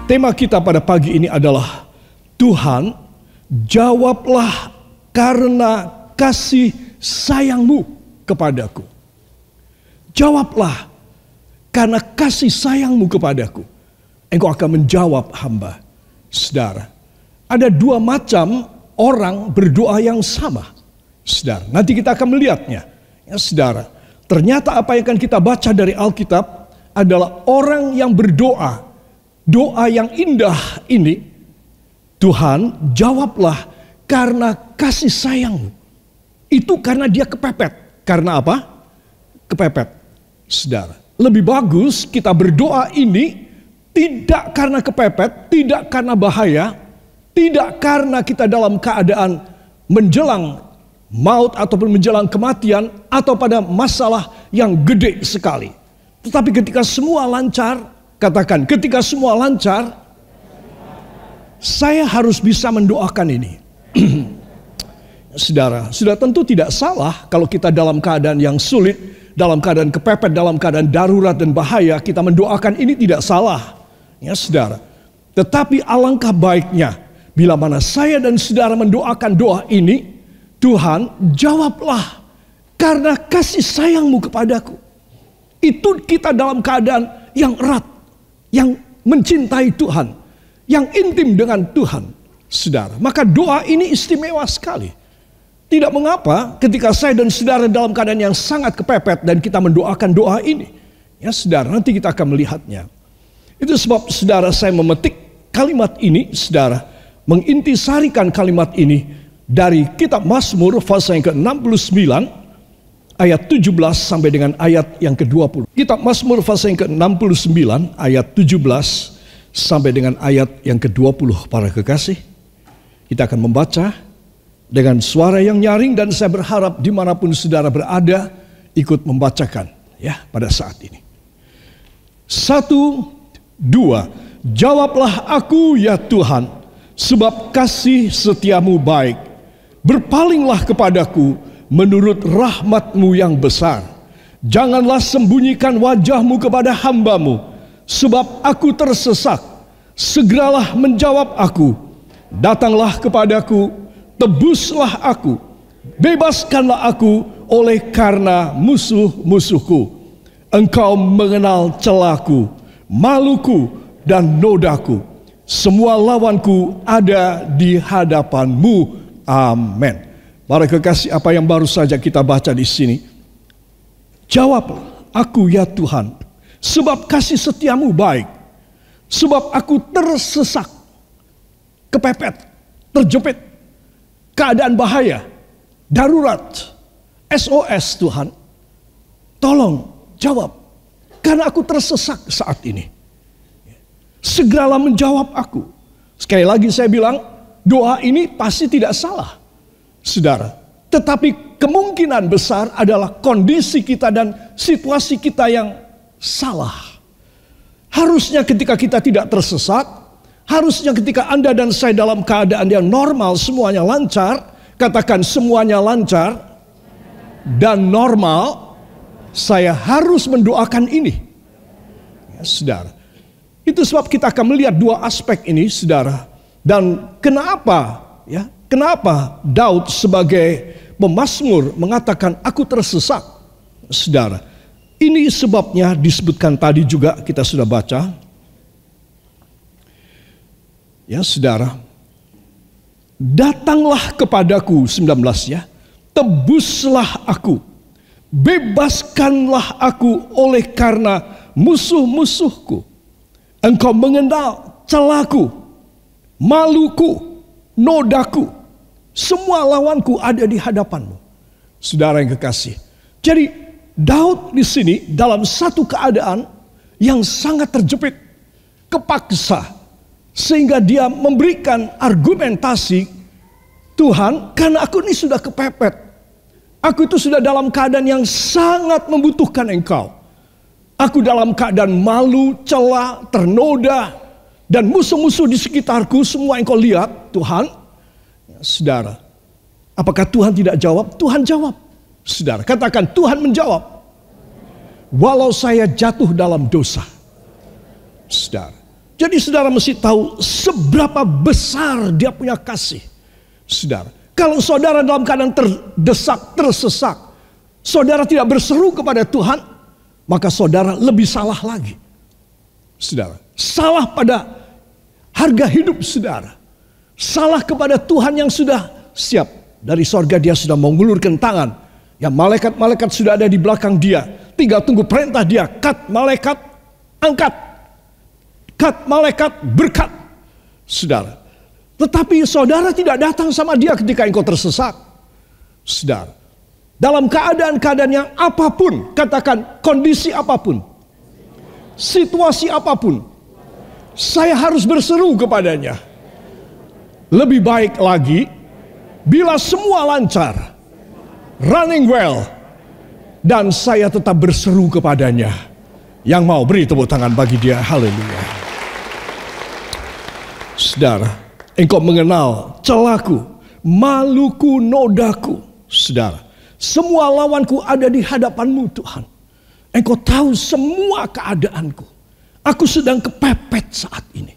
Tema kita pada pagi ini adalah Tuhan, jawablah karena kasih sayang-Mu kepadaku. Jawablah karena kasih sayang-Mu kepadaku. Engkau akan menjawab hamba. Saudara, ada dua macam orang berdoa yang sama. Saudara, nanti kita akan melihatnya. Ya, saudara, ternyata apa yang akan kita baca dari Alkitab adalah orang yang berdoa. Doa yang indah ini, Tuhan jawablah karena kasih sayang-Mu. Itu karena dia kepepet. Karena apa? Kepepet. Saudara, lebih bagus kita berdoa ini tidak karena kepepet, tidak karena bahaya, tidak karena kita dalam keadaan menjelang maut ataupun menjelang kematian atau pada masalah yang gede sekali. Tetapi ketika semua lancar, katakan, ketika semua lancar, saya harus bisa mendoakan ini. Saudara, sudah tentu tidak salah kalau kita dalam keadaan yang sulit, dalam keadaan kepepet, dalam keadaan darurat dan bahaya, kita mendoakan ini tidak salah. Ya saudara, tetapi alangkah baiknya bila mana saya dan saudara mendoakan doa ini, Tuhan jawablah karena kasih sayang-Mu kepadaku. Itu kita dalam keadaan yang erat, yang mencintai Tuhan, yang intim dengan Tuhan, saudara. Maka doa ini istimewa sekali. Tidak mengapa ketika saya dan saudara dalam keadaan yang sangat kepepet dan kita mendoakan doa ini. Ya saudara, nanti kita akan melihatnya. Itu sebab saudara saya memetik kalimat ini, saudara, mengintisarikan kalimat ini dari kitab Mazmur pasal yang ke-69 ayat 17 sampai dengan ayat yang ke-20. Kitab Mazmur pasal yang ke-69 ayat 17 sampai dengan ayat yang ke-20, para kekasih. Kita akan membaca dengan suara yang nyaring dan saya berharap dimanapun saudara berada ikut membacakan ya pada saat ini. 1, 2. Jawablah aku ya Tuhan, sebab kasih setiamu baik. Berpalinglah kepadaku menurut rahmat-Mu yang besar. Janganlah sembunyikan wajah-Mu kepada hamba-Mu, sebab aku tersesak. Segeralah menjawab aku. Datanglah kepadaku, tebuslah aku. Bebaskanlah aku oleh karena musuh-musuhku. Engkau mengenal celaku, maluku, dan nodaku. Semua lawanku ada di hadapan-Mu. Amin. Para kekasih, apa yang baru saja kita baca di sini. Jawablah aku ya Tuhan, sebab kasih setiamu baik. Sebab aku tersesak, kepepet, terjepit, keadaan bahaya, darurat, SOS Tuhan. Tolong jawab, karena aku tersesak saat ini. Segeralah menjawab aku. Sekali lagi saya bilang, doa ini pasti tidak salah, saudara. Tetapi kemungkinan besar adalah kondisi kita dan situasi kita yang salah. Harusnya ketika kita tidak tersesat, harusnya ketika Anda dan saya dalam keadaan yang normal, semuanya lancar. Katakan semuanya lancar dan normal. Saya harus mendoakan ini, ya, saudara. Itu sebab kita akan melihat dua aspek ini, saudara. Dan kenapa, ya? Kenapa Daud sebagai pemazmur mengatakan aku tersesat, saudara? Ini sebabnya disebutkan tadi juga kita sudah baca. Ya, saudara. Datanglah kepadaku 19 ya. Tebuslah aku. Bebaskanlah aku oleh karena musuh-musuhku. Engkau mengenal celaku, maluku, nodaku. Semua lawanku ada di hadapan-Mu. Saudara yang kekasih. Jadi Daud di sini dalam satu keadaan yang sangat terjepit, kepaksa. Sehingga dia memberikan argumentasi, Tuhan, karena aku ini sudah kepepet. Aku itu sudah dalam keadaan yang sangat membutuhkan Engkau. Aku dalam keadaan malu, cela, ternoda. Dan musuh-musuh di sekitarku semua Engkau lihat, Tuhan. Saudara, apakah Tuhan tidak jawab? Tuhan jawab. Saudara, katakan Tuhan menjawab. Walau saya jatuh dalam dosa. Saudara, Jadi saudara mesti tahu seberapa besar dia punya kasih. Saudara, kalau saudara dalam keadaan terdesak, tersesak, saudara tidak berseru kepada Tuhan, maka saudara lebih salah lagi. Saudara, salah pada harga hidup saudara. Salah kepada Tuhan yang sudah siap. Dari sorga dia sudah mengulurkan tangan. Ya, malaikat-malaikat sudah ada di belakang dia. Tinggal tunggu perintah dia. Kat malaikat, angkat. Kat malaikat, berkat. Saudara. Tetapi saudara tidak datang sama dia ketika engkau tersesat. Saudara. Dalam keadaan-keadaan yang apapun. Katakan kondisi apapun. Situasi apapun. Saya harus berseru kepadanya. Lebih baik lagi. Bila semua lancar. Running well. Dan saya tetap berseru kepadanya. Yang mau beri tepuk tangan bagi dia. Haleluya. Saudara, engkau mengenal celaku, maluku, nodaku. Saudara, semua lawanku ada di hadapanmu Tuhan. Engkau tahu semua keadaanku. Aku sedang kepepet saat ini.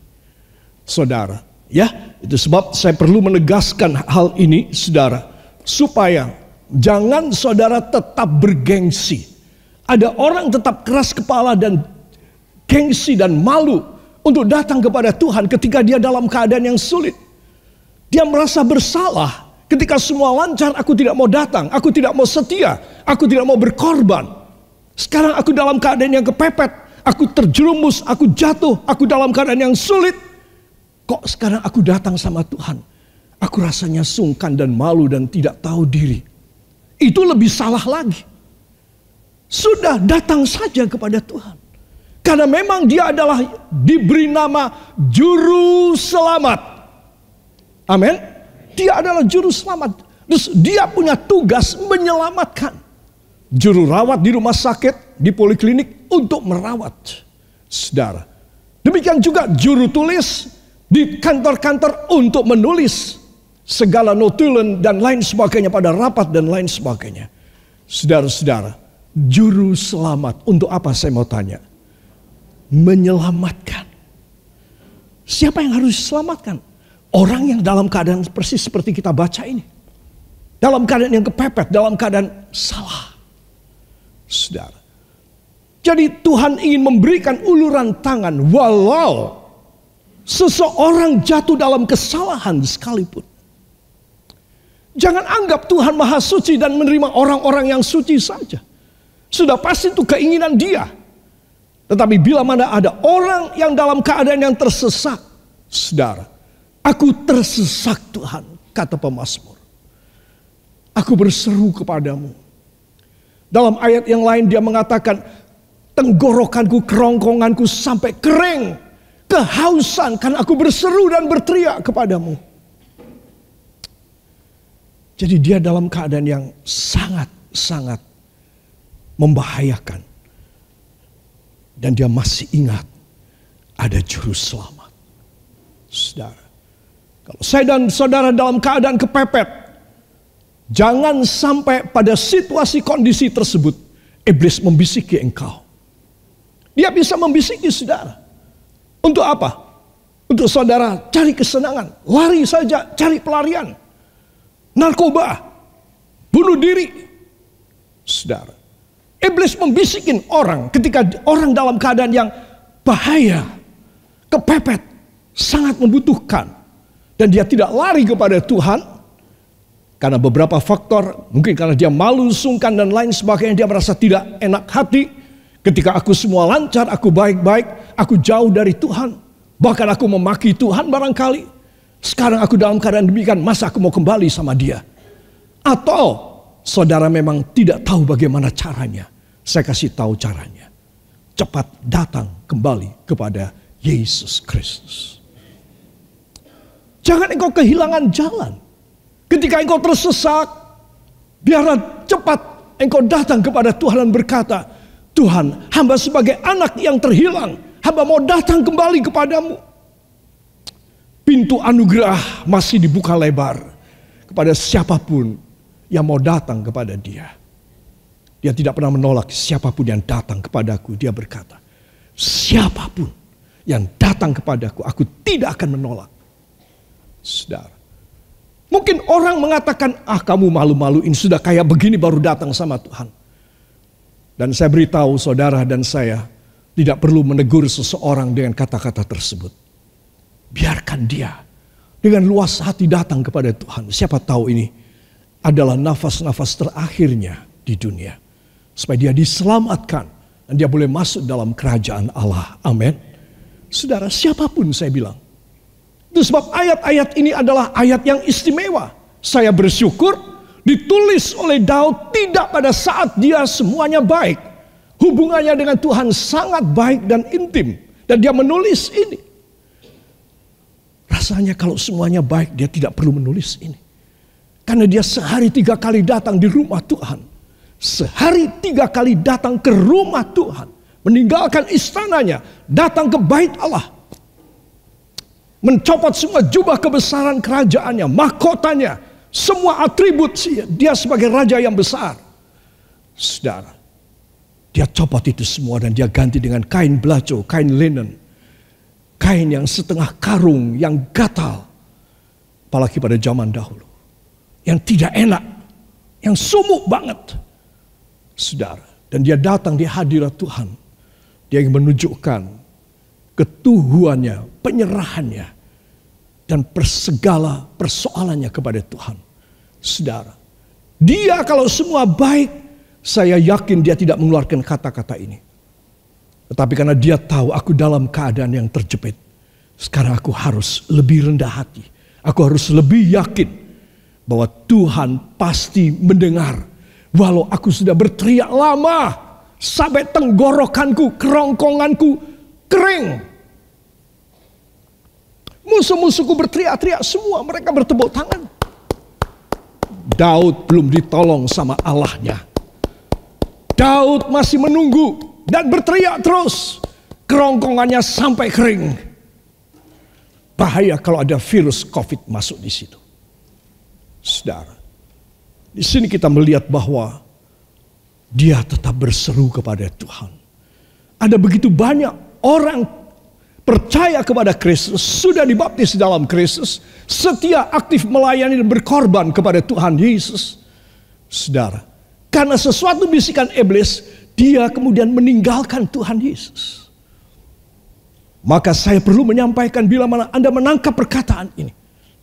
Saudara, ya, itu sebab saya perlu menegaskan hal ini, saudara. Supaya jangan saudara tetap bergengsi. Ada orang tetap keras kepala dan gengsi dan malu untuk datang kepada Tuhan ketika dia dalam keadaan yang sulit. Dia merasa bersalah ketika semua lancar, aku tidak mau datang, aku tidak mau setia, aku tidak mau berkorban. Sekarang aku dalam keadaan yang kepepet, aku terjerumus, aku jatuh, aku dalam keadaan yang sulit. Kok sekarang aku datang sama Tuhan? Aku rasanya sungkan dan malu dan tidak tahu diri. Itu lebih salah lagi. Sudah datang saja kepada Tuhan. Karena memang dia adalah diberi nama Juru Selamat. Amin. Dia adalah Juru Selamat. Terus dia punya tugas menyelamatkan. Juru rawat di rumah sakit, di poliklinik untuk merawat saudara. Demikian juga juru tulis di kantor-kantor untuk menulis segala notulen dan lain sebagainya pada rapat dan lain sebagainya. Saudara-saudara, Juru Selamat untuk apa saya mau tanya? Menyelamatkan. Siapa yang harus diselamatkan? Orang yang dalam keadaan persis seperti kita baca ini. Dalam keadaan yang kepepet, dalam keadaan salah. Saudara. Jadi Tuhan ingin memberikan uluran tangan walau seseorang jatuh dalam kesalahan sekalipun. Jangan anggap Tuhan Maha Suci dan menerima orang-orang yang suci saja. Sudah pasti itu keinginan dia. Tetapi bila mana ada orang yang dalam keadaan yang tersesat, saudara, aku tersesat Tuhan, kata pemazmur. Aku berseru kepadamu. Dalam ayat yang lain dia mengatakan, tenggorokanku, kerongkonganku sampai kering, kehausan karena aku berseru dan berteriak kepadamu. Jadi dia dalam keadaan yang sangat-sangat membahayakan. Dan dia masih ingat ada Juru Selamat. Saudara, kalau saya dan saudara dalam keadaan kepepet, jangan sampai pada situasi kondisi tersebut iblis membisiki engkau. Dia bisa membisiki saudara. Untuk apa? Untuk saudara cari kesenangan, lari saja, cari pelarian, narkoba, bunuh diri. Saudara, iblis membisikin orang ketika orang dalam keadaan yang bahaya, kepepet, sangat membutuhkan. Dan dia tidak lari kepada Tuhan. Karena beberapa faktor, mungkin karena dia malu, sungkan dan lain sebagainya. Dia merasa tidak enak hati. Ketika aku semua lancar, aku baik-baik, aku jauh dari Tuhan. Bahkan aku memaki Tuhan barangkali. Sekarang aku dalam keadaan demikian, masa aku mau kembali sama dia? Atau saudara memang tidak tahu bagaimana caranya. Saya kasih tahu caranya. Cepat datang kembali kepada Yesus Kristus. Jangan engkau kehilangan jalan. Ketika engkau tersesat, biarlah cepat engkau datang kepada Tuhan dan berkata, Tuhan, hamba sebagai anak yang terhilang, hamba mau datang kembali kepadamu. Pintu anugerah masih dibuka lebar kepada siapapun yang mau datang kepada dia. Dia tidak pernah menolak siapapun yang datang kepadaku. Dia berkata, siapapun yang datang kepadaku, aku tidak akan menolak. Saudara, mungkin orang mengatakan, kamu malu-maluin, sudah kayak begini baru datang sama Tuhan. Dan saya beritahu saudara dan saya, tidak perlu menegur seseorang dengan kata-kata tersebut. Biarkan dia dengan luas hati datang kepada Tuhan. Siapa tahu ini adalah nafas-nafas terakhirnya di dunia. Supaya dia diselamatkan dan dia boleh masuk dalam kerajaan Allah. Amin. Saudara, siapapun saya bilang. Itu sebab ayat-ayat ini adalah ayat yang istimewa. Saya bersyukur ditulis oleh Daud tidak pada saat dia semuanya baik. Hubungannya dengan Tuhan sangat baik dan intim. Dan dia menulis ini. Rasanya kalau semuanya baik dia tidak perlu menulis ini. Karena dia sehari 3 kali datang di rumah Tuhan. Sehari 3 kali datang ke rumah Tuhan. Meninggalkan istananya. Datang ke bait Allah. Mencopot semua jubah kebesaran kerajaannya. Mahkotanya. Semua atribut dia sebagai raja yang besar. Saudara. Dia copot itu semua dan dia ganti dengan kain belaco, kain linen. Kain yang setengah karung, yang gatal. Apalagi pada zaman dahulu. Yang tidak enak. Yang sumuk banget. Saudara. Dan dia datang di hadirat Tuhan. Dia ingin menunjukkan ketuhuannya, penyerahannya. Dan segala persoalannya kepada Tuhan. Saudara. Dia kalau semua baik. Saya yakin dia tidak mengeluarkan kata-kata ini. Tetapi karena dia tahu aku dalam keadaan yang terjepit. Sekarang aku harus lebih rendah hati. Aku harus lebih yakin bahwa Tuhan pasti mendengar. Walau aku sudah berteriak lama. Sampai tenggorokanku, kerongkonganku kering. Musuh-musuhku berteriak-teriak semua. Mereka bertepuk tangan. Daud belum ditolong sama Allahnya. Daud masih menunggu. Dan berteriak terus. Kerongkongannya sampai kering. Bahaya kalau ada virus COVID masuk di situ. Saudara. Di sini kita melihat bahwa dia tetap berseru kepada Tuhan. Ada begitu banyak orang percaya kepada Kristus. Sudah dibaptis dalam Kristus. Setia aktif melayani dan berkorban kepada Tuhan Yesus. Saudara. Karena sesuatu bisikan iblis. Dia kemudian meninggalkan Tuhan Yesus. Maka saya perlu menyampaikan bila mana Anda menangkap perkataan ini.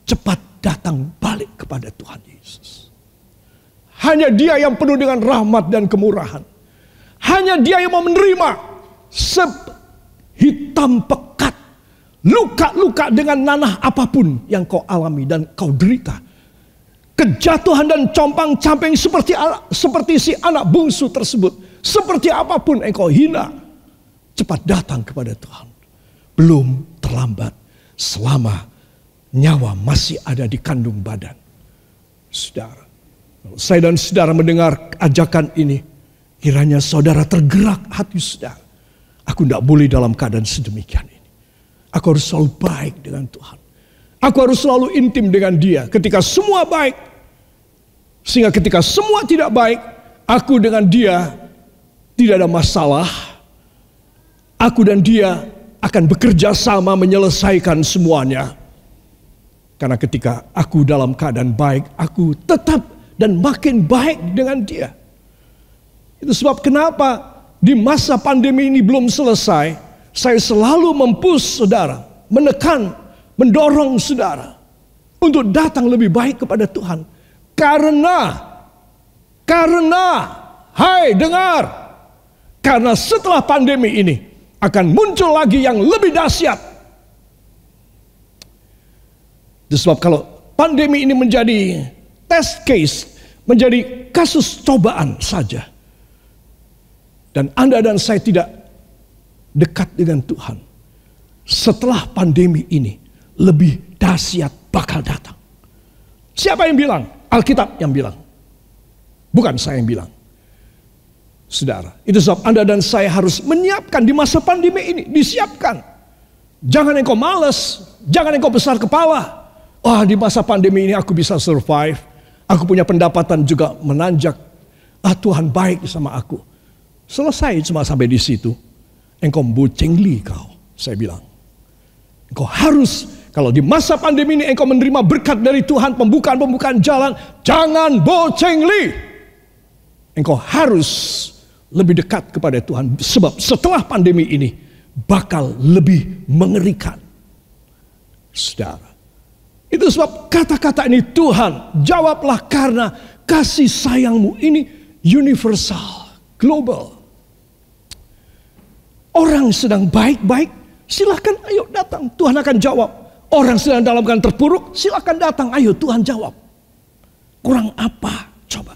Cepat datang balik kepada Tuhan Yesus. Hanya dia yang penuh dengan rahmat dan kemurahan. Hanya dia yang mau menerima hitam pekat. Luka-luka dengan nanah apapun yang kau alami dan kau derita. Kejatuhan dan compang-camping seperti si anak bungsu tersebut. Seperti apapun engkau hina. Cepat datang kepada Tuhan. Belum terlambat selama nyawa masih ada di kandung badan. Saudara. Saya dan saudara mendengar ajakan ini. Kiranya saudara tergerak hati saudara. Aku tidak boleh dalam keadaan sedemikian ini. Aku harus selalu baik dengan Tuhan. Aku harus selalu intim dengan dia. Ketika semua baik. Sehingga ketika semua tidak baik. Aku dengan dia tidak ada masalah. Aku dan dia akan bekerja sama menyelesaikan semuanya. Karena ketika aku dalam keadaan baik. Aku tetap dan makin baik dengan dia. Itu sebab kenapa di masa pandemi ini belum selesai. Saya selalu mempush saudara. Menekan, mendorong saudara. Untuk datang lebih baik kepada Tuhan. Karena, hai dengar. Karena setelah pandemi ini. Akan muncul lagi yang lebih dahsyat. Itu sebab kalau pandemi ini menjadi test case, menjadi kasus cobaan saja. Dan Anda dan saya tidak dekat dengan Tuhan. Setelah pandemi ini, lebih dahsyat bakal datang. Siapa yang bilang? Alkitab yang bilang. Bukan saya yang bilang. Saudara, itu sebab Anda dan saya harus menyiapkan di masa pandemi ini. Disiapkan. Jangan engkau malas. Jangan engkau besar kepala. Di masa pandemi ini aku bisa survive. Aku punya pendapatan juga menanjak. Tuhan baik sama aku. Selesai cuma sampai di situ. Engkau bucengli kau, saya bilang. Engkau harus, kalau di masa pandemi ini engkau menerima berkat dari Tuhan, pembukaan-pembukaan jalan, jangan bocengli. Engkau harus lebih dekat kepada Tuhan. Sebab setelah pandemi ini bakal lebih mengerikan. Saudara, itu sebab kata-kata ini, Tuhan jawablah karena kasih sayangmu ini universal, global. Orang sedang baik-baik, silakan ayo datang, Tuhan akan jawab. Orang sedang dalam keadaan terpuruk, silakan datang, ayo Tuhan jawab. Kurang apa? Coba.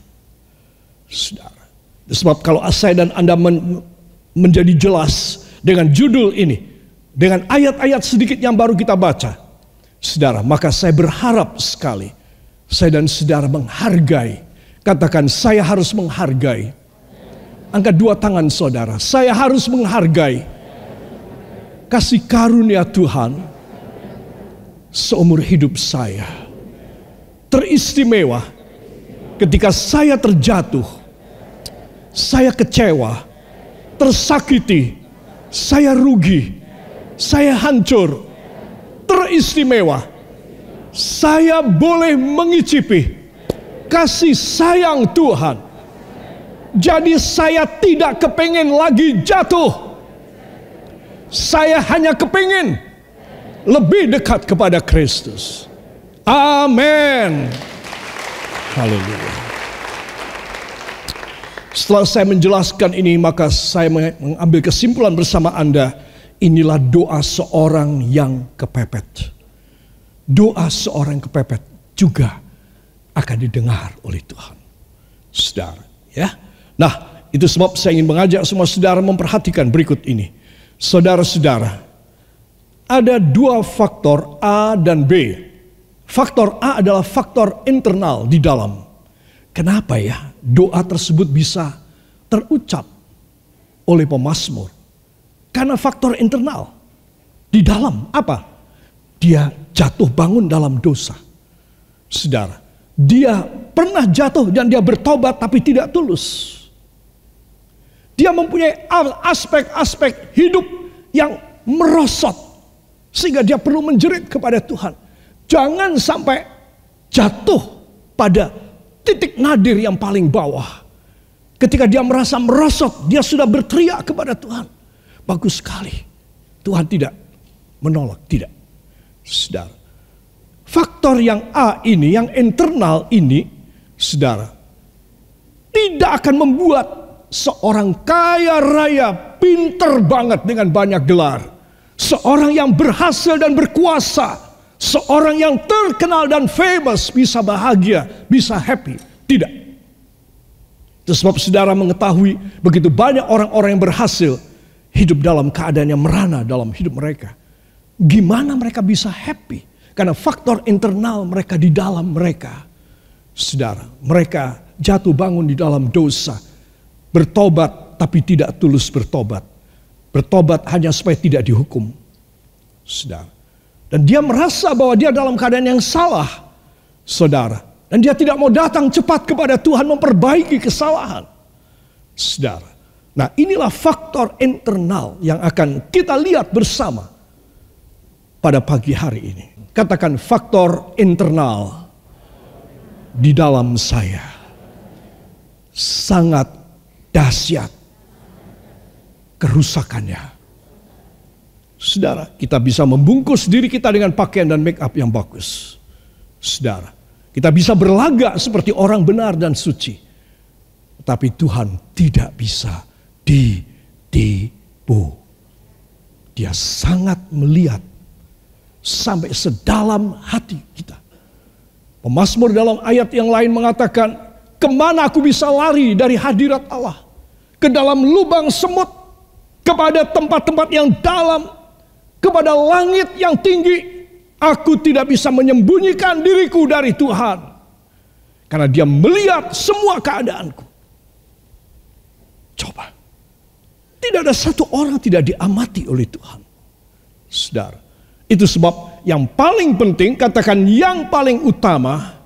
Saudara, sebab kalau saya dan Anda menjadi jelas dengan judul ini, dengan ayat-ayat sedikit yang baru kita baca, saudara, maka saya berharap sekali saya dan saudara menghargai. Katakan, saya harus menghargai. Angkat dua tangan saudara, saya harus menghargai kasih karunia Tuhan seumur hidup saya. Teristimewa ketika saya terjatuh, saya kecewa, tersakiti, saya rugi, saya hancur. Teristimewa, saya boleh mengicipi kasih sayang Tuhan. Jadi saya tidak kepingin lagi jatuh. Saya hanya kepingin lebih dekat kepada Kristus. Amin. Haleluya. Setelah saya menjelaskan ini, maka saya mengambil kesimpulan bersama Anda. Inilah doa seorang yang kepepet. Doa seorang yang kepepet juga akan didengar oleh Tuhan. Saudara, ya. Nah, itu sebab saya ingin mengajak semua saudara memperhatikan berikut ini. Saudara-saudara, ada dua faktor A dan B. Faktor A adalah faktor internal di dalam. Kenapa ya doa tersebut bisa terucap oleh pemazmur? Karena faktor internal. Di dalam apa? Dia jatuh bangun dalam dosa. Saudara, dia pernah jatuh dan dia bertobat tapi tidak tulus. Dia mempunyai aspek-aspek hidup yang merosot sehingga dia perlu menjerit kepada Tuhan. Jangan sampai jatuh pada titik nadir yang paling bawah. Ketika dia merasa merosot, dia sudah berteriak kepada Tuhan. Bagus sekali. Tuhan tidak menolak, tidak. Saudara, faktor yang A ini, yang internal ini, saudara, tidak akan membuat seorang kaya raya, pinter banget dengan banyak gelar. Seorang yang berhasil dan berkuasa. Seorang yang terkenal dan famous bisa bahagia, bisa happy. Tidak. Itu sebab saudara mengetahui begitu banyak orang-orang yang berhasil hidup dalam keadaan yang merana dalam hidup mereka. Gimana mereka bisa happy? Karena faktor internal mereka di dalam mereka. Saudara, mereka jatuh bangun di dalam dosa. Bertobat tapi tidak tulus bertobat. Bertobat hanya supaya tidak dihukum. Saudara. Dan dia merasa bahwa dia dalam keadaan yang salah. Saudara. Dan dia tidak mau datang cepat kepada Tuhan memperbaiki kesalahan. Saudara. Nah, inilah faktor internal yang akan kita lihat bersama pada pagi hari ini. Katakan, faktor internal di dalam saya sangat dahsyat kerusakannya. Saudara, kita bisa membungkus diri kita dengan pakaian dan make up yang bagus. Saudara, kita bisa berlagak seperti orang benar dan suci. Tapi Tuhan tidak bisa ditipu. Dia sangat melihat sampai sedalam hati kita. Pemazmur dalam ayat yang lain mengatakan, kemana aku bisa lari dari hadirat Allah? Ke dalam lubang semut, kepada tempat-tempat yang dalam, kepada langit yang tinggi. Aku tidak bisa menyembunyikan diriku dari Tuhan. Karena dia melihat semua keadaanku. Coba. Tidak ada satu orang tidak diamati oleh Tuhan. Saudara. Itu sebab yang paling penting, katakan yang paling utama,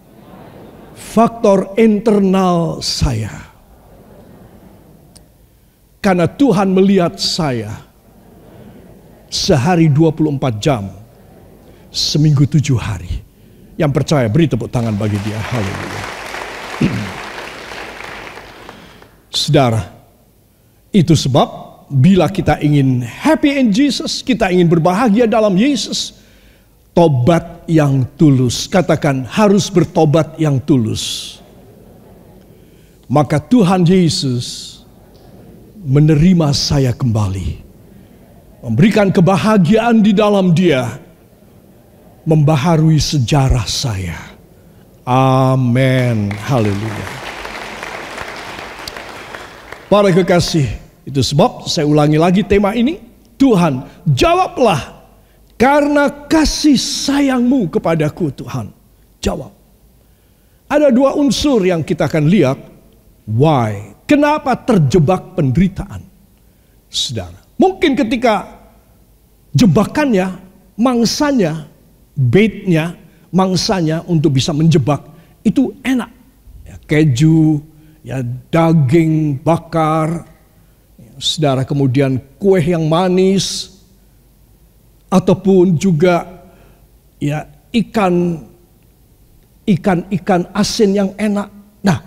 faktor internal saya. Karena Tuhan melihat saya sehari 24 jam, seminggu 7 hari. Yang percaya beri tepuk tangan bagi dia. Haleluya. Saudara, itu sebab bila kita ingin happy in Jesus, kita ingin berbahagia dalam Yesus, tobat yang tulus. Katakan, harus bertobat yang tulus. Maka Tuhan Yesus menerima saya kembali, memberikan kebahagiaan di dalam Dia, membaharui sejarah saya. Amin. Haleluya. Para kekasih, itu sebab saya ulangi lagi tema ini. Tuhan, jawablah karena kasih sayang-Mu kepadaku, Tuhan. Jawab. Ada 2 unsur yang kita akan lihat. Why? Kenapa terjebak penderitaan? Saudara, mungkin ketika jebakannya, mangsanya, baitnya, mangsanya untuk bisa menjebak itu enak. Ya, keju, ya, daging bakar, ya, saudara, kemudian kue yang manis, ataupun juga ya ikan asin yang enak. Nah,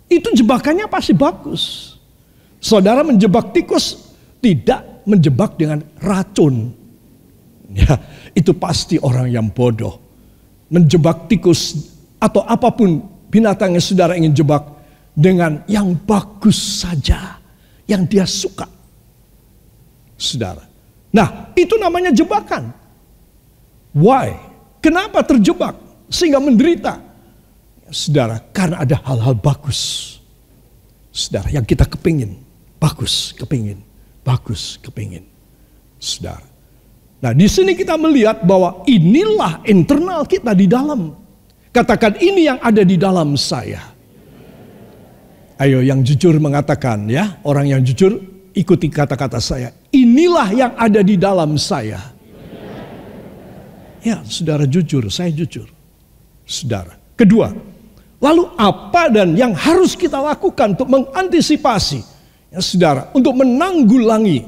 itu jebakannya pasti bagus. Saudara menjebak tikus tidak menjebak dengan racun. Ya, itu pasti orang yang bodoh. Menjebak tikus atau apapun binatang yang saudara ingin jebak dengan yang bagus saja, yang dia suka. Saudara. Nah, itu namanya jebakan. Why? Kenapa terjebak sehingga menderita? Saudara, karena ada hal-hal bagus. Saudara, yang kita kepingin. Bagus, kepingin. Bagus, kepingin. Saudara. Nah, di sini kita melihat bahwa inilah internal kita di dalam. Katakan, ini yang ada di dalam saya. Ayo, yang jujur mengatakan ya. Orang yang jujur, ikuti kata-kata saya. Inilah yang ada di dalam saya. Ya, saudara jujur, saya jujur. Saudara. Kedua, lalu apa dan yang harus kita lakukan untuk mengantisipasi, ya saudara, untuk menanggulangi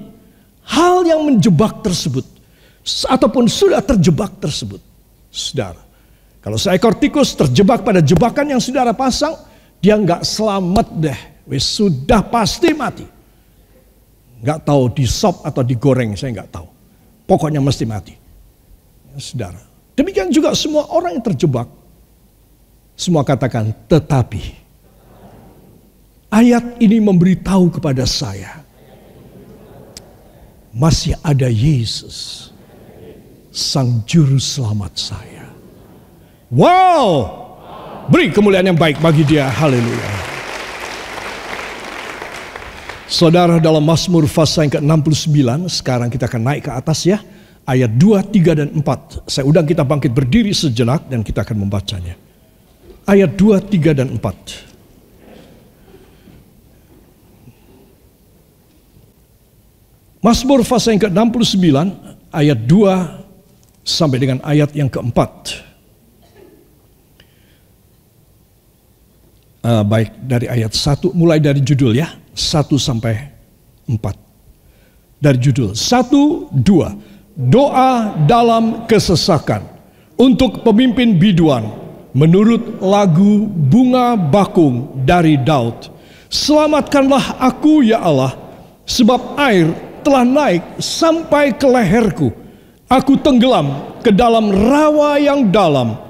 hal yang menjebak tersebut, ataupun sudah terjebak tersebut. Saudara, kalau seekor tikus terjebak pada jebakan yang saudara pasang, dia nggak selamat deh, sudah pasti mati. Nggak tahu di sop atau digoreng, saya nggak tahu. Pokoknya mesti mati. Ya, saudara, demikian juga semua orang yang terjebak. Semua katakan, tetapi ayat ini memberitahu kepada saya, masih ada Yesus, Sang Juru Selamat saya. Wow, beri kemuliaan yang baik bagi Dia. Haleluya. Saudara, dalam Mazmur pasal yang ke-69, sekarang kita akan naik ke atas ya, ayat 2, 3, dan 4. Saya undang kita bangkit berdiri sejenak dan kita akan membacanya. Ayat 2, 3, dan 4. Mazmur pasal yang ke-69 ayat 2 sampai dengan ayat yang ke-4. Baik, dari ayat 1, mulai dari judul ya, 1 sampai 4. Dari judul 1, 2. Doa dalam kesesakan untuk pemimpin biduan. Menurut lagu Bunga Bakung dari Daud. Selamatkanlah aku ya Allah, sebab air telah naik sampai ke leherku. Aku tenggelam ke dalam rawa yang dalam.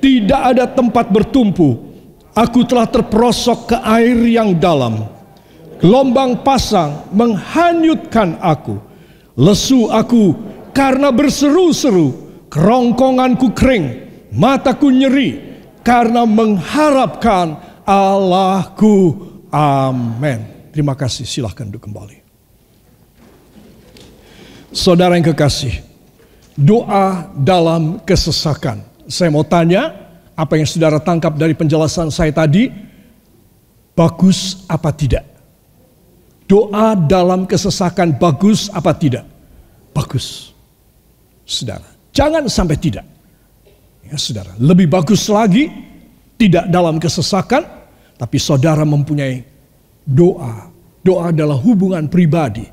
Tidak ada tempat bertumpu. Aku telah terperosok ke air yang dalam. Gelombang pasang menghanyutkan aku. Lesu aku karena berseru-seru. Kerongkonganku kering. Mataku nyeri karena mengharapkan Allahku. Amin. Terima kasih, silahkan duduk kembali. Saudara yang kekasih, doa dalam kesesakan. Saya mau tanya, apa yang saudara tangkap dari penjelasan saya tadi, bagus apa tidak? Doa dalam kesesakan bagus apa tidak? Bagus. Saudara, jangan sampai tidak. Ya, saudara, lebih bagus lagi tidak dalam kesesakan, tapi saudara mempunyai doa. Doa adalah hubungan pribadi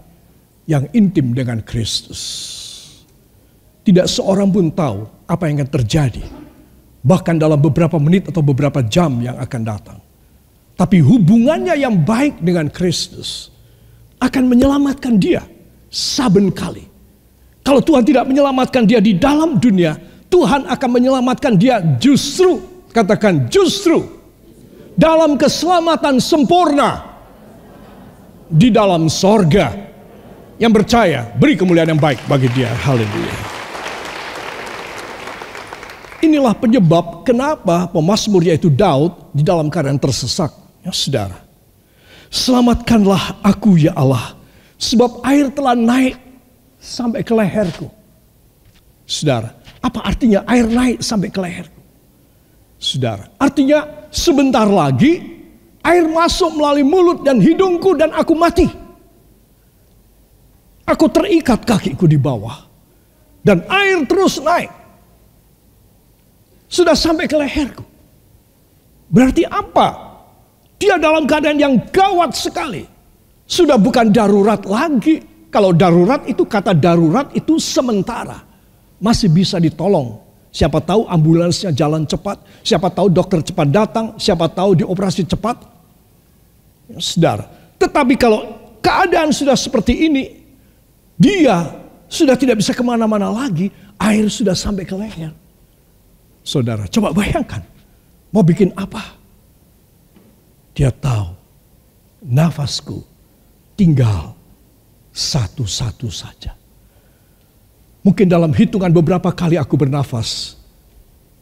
yang intim dengan Kristus. Tidak seorang pun tahu apa yang akan terjadi. Bahkan dalam beberapa menit atau beberapa jam yang akan datang. Tapi hubungannya yang baik dengan Kristus akan menyelamatkan dia saben kali. Kalau Tuhan tidak menyelamatkan dia di dalam dunia, Tuhan akan menyelamatkan dia justru, katakan justru, dalam keselamatan sempurna di dalam sorga. Yang percaya, beri kemuliaan yang baik bagi dia. Haleluya. Inilah penyebab kenapa pemazmur yaitu Daud di dalam keadaan tersesak. Ya saudara, selamatkanlah aku ya Allah, sebab air telah naik sampai ke leherku. Saudara, apa artinya air naik sampai ke leherku? Saudara, artinya sebentar lagi air masuk melalui mulut dan hidungku dan aku mati. Aku terikat kakiku di bawah dan air terus naik. Sudah sampai ke leherku. Berarti apa? Dia dalam keadaan yang gawat sekali. Sudah bukan darurat lagi. Kalau darurat itu, kata darurat itu sementara. Masih bisa ditolong. Siapa tahu ambulansnya jalan cepat. Siapa tahu dokter cepat datang. Siapa tahu dioperasi cepat. Ya, saudara. Tetapi kalau keadaan sudah seperti ini, dia sudah tidak bisa kemana-mana lagi. Air sudah sampai ke leher. Saudara, coba bayangkan. Mau bikin apa? Dia tahu nafasku tinggal satu-satu saja. Mungkin dalam hitungan beberapa kali aku bernafas,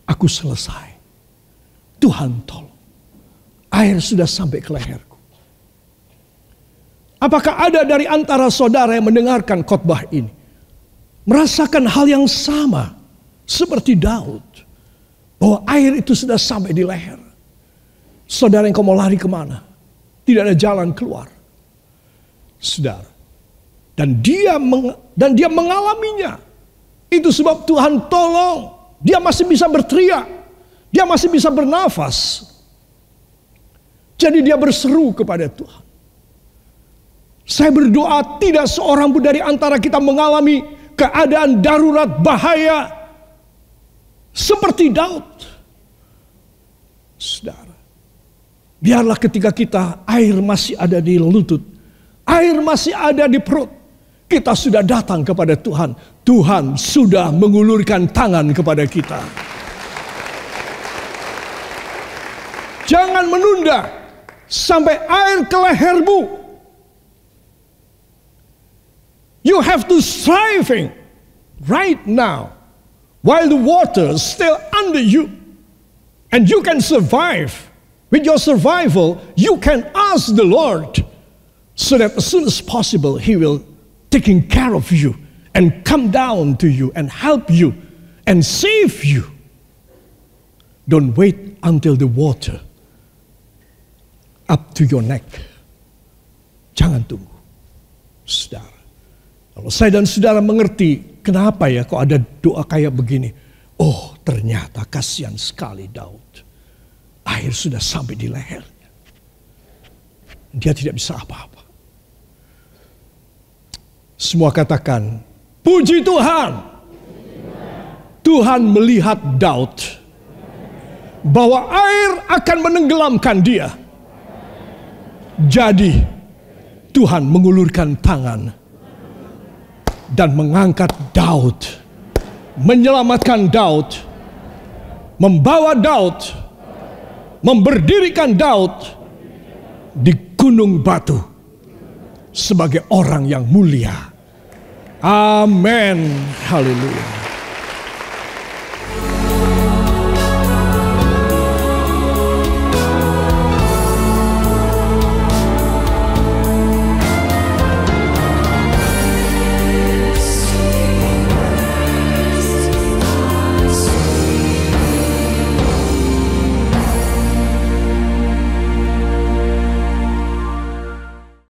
aku selesai. Tuhan tolong. Air sudah sampai ke leherku. Apakah ada dari antara saudara yang mendengarkan khotbah ini merasakan hal yang sama seperti Daud? Bahwa air itu sudah sampai di leher. Saudara yang kau mau lari kemana? Tidak ada jalan keluar. Saudara. Dan dia mengalaminya. Itu sebab Tuhan tolong. Dia masih bisa berteriak. Dia masih bisa bernafas. Jadi dia berseru kepada Tuhan. Saya berdoa tidak seorang pun dari antara kita mengalami keadaan darurat bahaya seperti Daud. Saudara. Biarlah ketika kita air masih ada di lutut, air masih ada di perut, kita sudah datang kepada Tuhan. Tuhan sudah mengulurkan tangan kepada kita. Jangan menunda sampai air ke lehermu. You have to striving right now while the water is still under you, and you can survive. With your survival, you can ask the Lord so that as soon as possible, He will taking care of you and come down to you and help you and save you. Don't wait until the water up to your neck. Jangan tunggu. Saudara, kalau saya dan saudara mengerti kenapa ya kok ada doa kayak begini. Oh, ternyata kasihan sekali Daud. Air sudah sampai di lehernya. Dia tidak bisa apa-apa. Semua katakan, puji Tuhan. Tuhan melihat Daud. Bahwa air akan menenggelamkan dia. Jadi, Tuhan mengulurkan tangan. Dan mengangkat Daud. Menyelamatkan Daud. Membawa Daud. Memberdirikan Daud di gunung batu sebagai orang yang mulia. Amin. Haleluya.